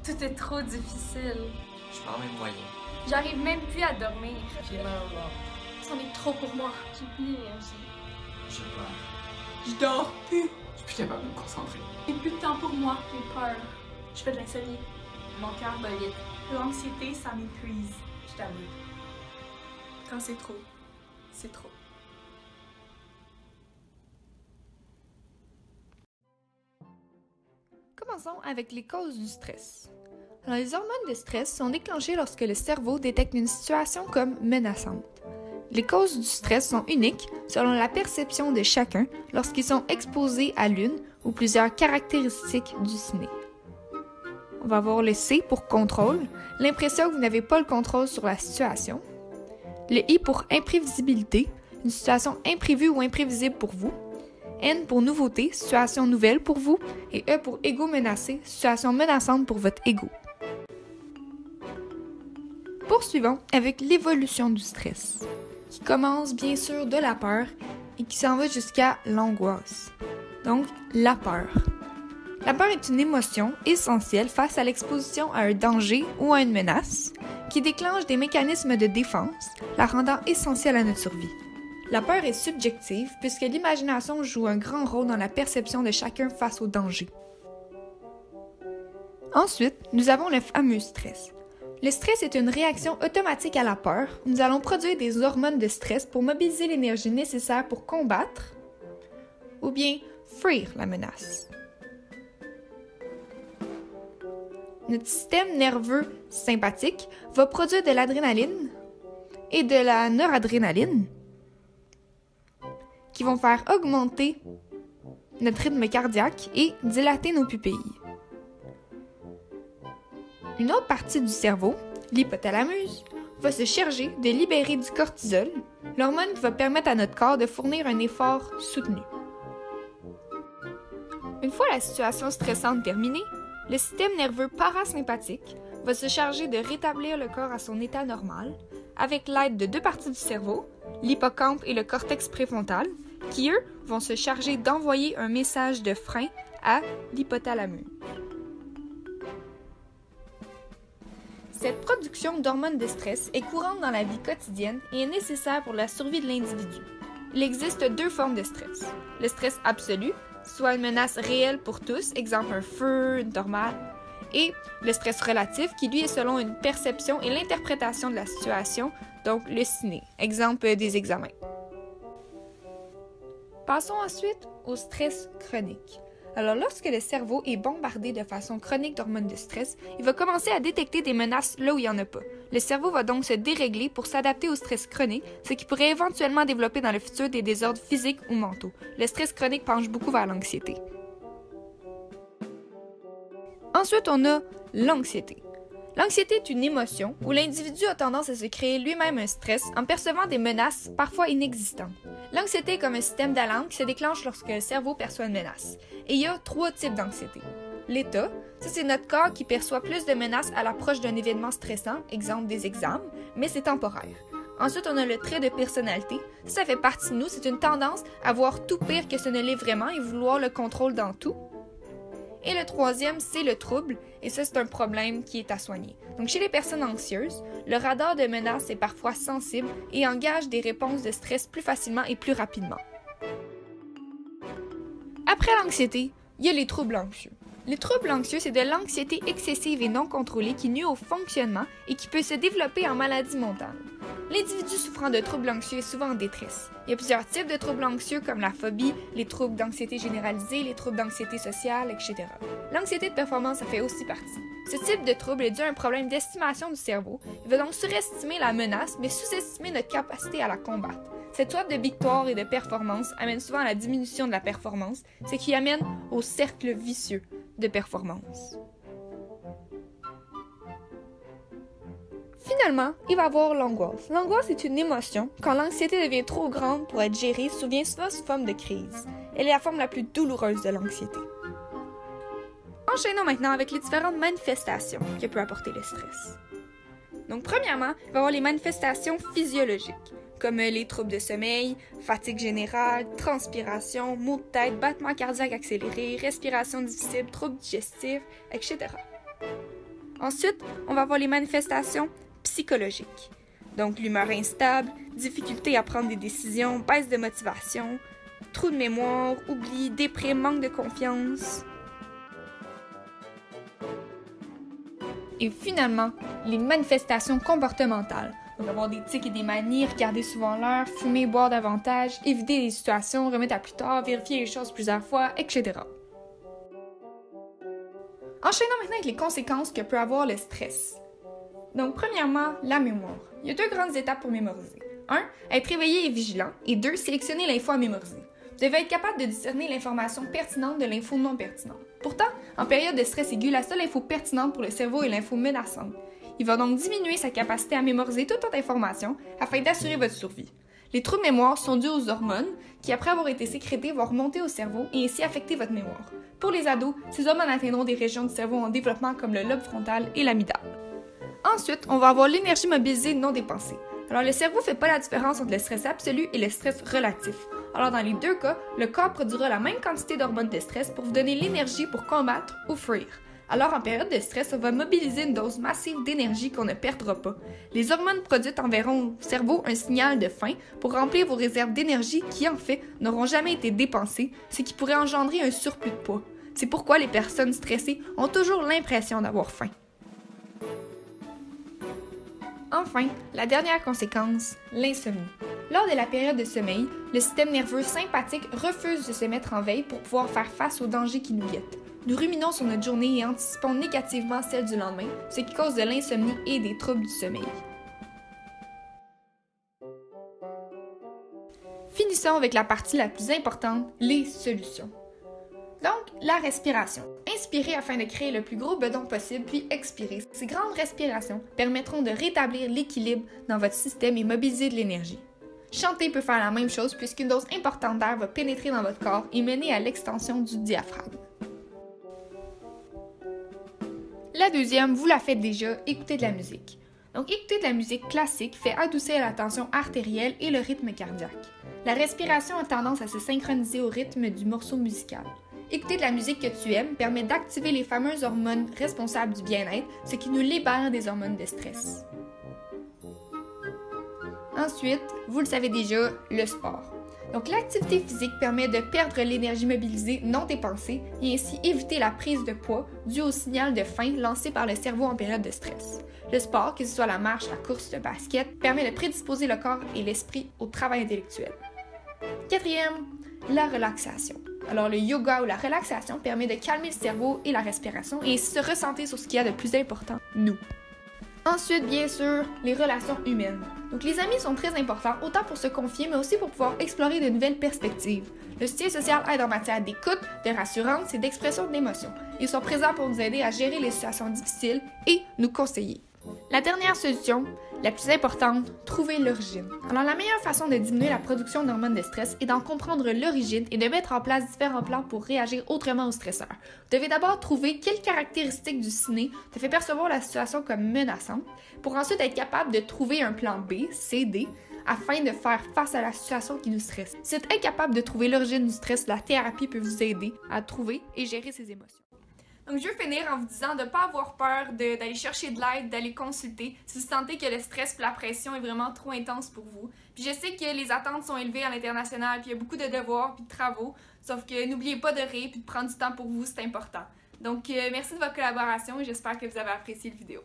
Tout est trop difficile. Je suis pas en même moyen. J'arrive même plus à dormir. J'ai mal au ventre. C'en est trop pour moi. J'ai plus d'énergie. J'ai peur. Je dors plus. Je suis plus capable de me concentrer. J'ai plus de temps pour moi. J'ai peur. Je fais de l'insomnie. Mon cœur bat vite. L'anxiété, ça m'épuise. Je t'avoue. Quand c'est trop, c'est trop. Commençons avec les causes du stress. Alors, les hormones de stress sont déclenchées lorsque le cerveau détecte une situation comme menaçante. Les causes du stress sont uniques selon la perception de chacun lorsqu'ils sont exposés à l'une ou plusieurs caractéristiques du ciné. On va avoir le C pour contrôle, l'impression que vous n'avez pas le contrôle sur la situation. Le I pour imprévisibilité, une situation imprévue ou imprévisible pour vous. N pour nouveauté, situation nouvelle pour vous. Et E pour ego menacé, situation menaçante pour votre ego. Poursuivons avec l'évolution du stress, qui commence bien sûr de la peur et qui s'en va jusqu'à l'angoisse. Donc, la peur. La peur est une émotion essentielle face à l'exposition à un danger ou à une menace qui déclenche des mécanismes de défense, la rendant essentielle à notre survie. La peur est subjective puisque l'imagination joue un grand rôle dans la perception de chacun face au danger. Ensuite, nous avons le fameux stress. Le stress est une réaction automatique à la peur. Nous allons produire des hormones de stress pour mobiliser l'énergie nécessaire pour combattre ou bien fuir la menace. Notre système nerveux sympathique va produire de l'adrénaline et de la noradrénaline qui vont faire augmenter notre rythme cardiaque et dilater nos pupilles. Une autre partie du cerveau, l'hypothalamus, va se charger de libérer du cortisol, l'hormone qui va permettre à notre corps de fournir un effort soutenu. Une fois la situation stressante terminée, le système nerveux parasympathique va se charger de rétablir le corps à son état normal avec l'aide de deux parties du cerveau, l'hippocampe et le cortex préfrontal, qui eux vont se charger d'envoyer un message de frein à l'hypothalamus. Cette production d'hormones de stress est courante dans la vie quotidienne et est nécessaire pour la survie de l'individu. Il existe deux formes de stress. Le stress absolu, soit une menace réelle pour tous, exemple un feu, une tornade, et le stress relatif, qui lui est selon une perception et l'interprétation de la situation, donc le ciné, exemple des examens. Passons ensuite au stress chronique. Alors, lorsque le cerveau est bombardé de façon chronique d'hormones de stress, il va commencer à détecter des menaces là où il n'y en a pas. Le cerveau va donc se dérégler pour s'adapter au stress chronique, ce qui pourrait éventuellement développer dans le futur des désordres physiques ou mentaux. Le stress chronique penche beaucoup vers l'anxiété. Ensuite, on a l'anxiété. L'anxiété est une émotion où l'individu a tendance à se créer lui-même un stress en percevant des menaces parfois inexistantes. L'anxiété est comme un système d'alarme qui se déclenche lorsque le cerveau perçoit une menace. Et il y a trois types d'anxiété. L'état, ça c'est notre corps qui perçoit plus de menaces à l'approche d'un événement stressant, exemple des examens, mais c'est temporaire. Ensuite, on a le trait de personnalité. Ça fait partie de nous, c'est une tendance à voir tout pire que ce ne l'est vraiment et vouloir le contrôle dans tout. Et le troisième, c'est le trouble, et ça, c'est un problème qui est à soigner. Donc, chez les personnes anxieuses, le radar de menace est parfois sensible et engage des réponses de stress plus facilement et plus rapidement. Après l'anxiété, il y a les troubles anxieux. Les troubles anxieux, c'est de l'anxiété excessive et non contrôlée qui nuit au fonctionnement et qui peut se développer en maladie mentale. L'individu souffrant de troubles anxieux est souvent en détresse. Il y a plusieurs types de troubles anxieux comme la phobie, les troubles d'anxiété généralisée, les troubles d'anxiété sociale, etc. L'anxiété de performance en fait aussi partie. Ce type de trouble est dû à un problème d'estimation du cerveau. Il va donc surestimer la menace, mais sous-estimer notre capacité à la combattre. Cette soif de victoire et de performance amène souvent à la diminution de la performance, ce qui amène au cercle vicieux de performance. Finalement, il va y avoir l'angoisse. L'angoisse est une émotion quand l'anxiété devient trop grande pour être gérée, survient souvent sous forme de crise. Elle est la forme la plus douloureuse de l'anxiété. Enchaînons maintenant avec les différentes manifestations que peut apporter le stress. Donc, premièrement, il va y avoir les manifestations physiologiques, comme les troubles de sommeil, fatigue générale, transpiration, maux de tête, battements cardiaques accélérés, respiration difficile, troubles digestifs, etc. Ensuite, on va avoir les manifestations psychologiques. Donc, l'humeur instable, difficulté à prendre des décisions, baisse de motivation, trou de mémoire, oubli, déprime, manque de confiance. Et finalement, les manifestations comportementales. Donc, avoir des tics et des manies, regarder souvent l'heure, fumer, boire davantage, éviter les situations, remettre à plus tard, vérifier les choses plusieurs fois, etc. Enchaînons maintenant avec les conséquences que peut avoir le stress. Donc, premièrement, la mémoire. Il y a 2 grandes étapes pour mémoriser. 1. Être réveillé et vigilant. Et 2. Sélectionner l'info à mémoriser. Vous devez être capable de discerner l'information pertinente de l'info non pertinente. Pourtant, en période de stress aigu, la seule info pertinente pour le cerveau est l'info menaçante. Il va donc diminuer sa capacité à mémoriser toute autre information afin d'assurer votre survie. Les trous de mémoire sont dus aux hormones qui, après avoir été sécrétées, vont remonter au cerveau et ainsi affecter votre mémoire. Pour les ados, ces hormones atteindront des régions du cerveau en développement comme le lobe frontal et l'amygdale. Ensuite, on va avoir l'énergie mobilisée non dépensée. Alors, le cerveau ne fait pas la différence entre le stress absolu et le stress relatif. Alors, dans les 2 cas, le corps produira la même quantité d'hormones de stress pour vous donner l'énergie pour combattre ou fuir. Alors, en période de stress, on va mobiliser une dose massive d'énergie qu'on ne perdra pas. Les hormones produites enverront au cerveau un signal de faim pour remplir vos réserves d'énergie qui, en fait, n'auront jamais été dépensées, ce qui pourrait engendrer un surplus de poids. C'est pourquoi les personnes stressées ont toujours l'impression d'avoir faim. Enfin, la dernière conséquence, l'insomnie. Lors de la période de sommeil, le système nerveux sympathique refuse de se mettre en veille pour pouvoir faire face aux dangers qui nous guettent. Nous ruminons sur notre journée et anticipons négativement celle du lendemain, ce qui cause de l'insomnie et des troubles du sommeil. Finissons avec la partie la plus importante, les solutions. Donc, la respiration. Inspirez afin de créer le plus gros bedon possible, puis expirez. Ces grandes respirations permettront de rétablir l'équilibre dans votre système et mobiliser de l'énergie. Chanter peut faire la même chose puisqu'une dose importante d'air va pénétrer dans votre corps et mener à l'extension du diaphragme. La deuxième, vous la faites déjà, écoutez de la musique. Donc, écouter de la musique classique fait adoucir la tension artérielle et le rythme cardiaque. La respiration a tendance à se synchroniser au rythme du morceau musical. Écouter de la musique que tu aimes permet d'activer les fameuses hormones responsables du bien-être, ce qui nous libère des hormones de stress. Ensuite, vous le savez déjà, le sport. Donc, l'activité physique permet de perdre l'énergie mobilisée non dépensée et ainsi éviter la prise de poids due au signal de faim lancé par le cerveau en période de stress. Le sport, que ce soit la marche, la course, le basket, permet de prédisposer le corps et l'esprit au travail intellectuel. Quatrième, la relaxation. Alors, le yoga ou la relaxation permet de calmer le cerveau et la respiration et se recentrer sur ce qu'il y a de plus important, nous. Ensuite, bien sûr, les relations humaines. Donc, les amis sont très importants, autant pour se confier, mais aussi pour pouvoir explorer de nouvelles perspectives. Le soutien social aide en matière d'écoute, de rassurance et d'expression d'émotions. Ils sont présents pour nous aider à gérer les situations difficiles et nous conseiller. La dernière solution, la plus importante, trouver l'origine. Alors, la meilleure façon de diminuer la production d'hormones de stress est d'en comprendre l'origine et de mettre en place différents plans pour réagir autrement aux stresseurs. Vous devez d'abord trouver quelles caractéristiques du ciné te fait percevoir la situation comme menaçante, pour ensuite être capable de trouver un plan B, C, D, afin de faire face à la situation qui nous stresse. Si vous êtes incapable de trouver l'origine du stress, la thérapie peut vous aider à trouver et gérer ses émotions. Donc, je veux finir en vous disant de ne pas avoir peur d'aller chercher de l'aide, d'aller consulter si vous sentez que le stress et la pression est vraiment trop intense pour vous. Puis je sais que les attentes sont élevées à l'international, puis il y a beaucoup de devoirs puis de travaux, sauf que n'oubliez pas de rire puis de prendre du temps pour vous, c'est important. Donc, merci de votre collaboration et j'espère que vous avez apprécié la vidéo.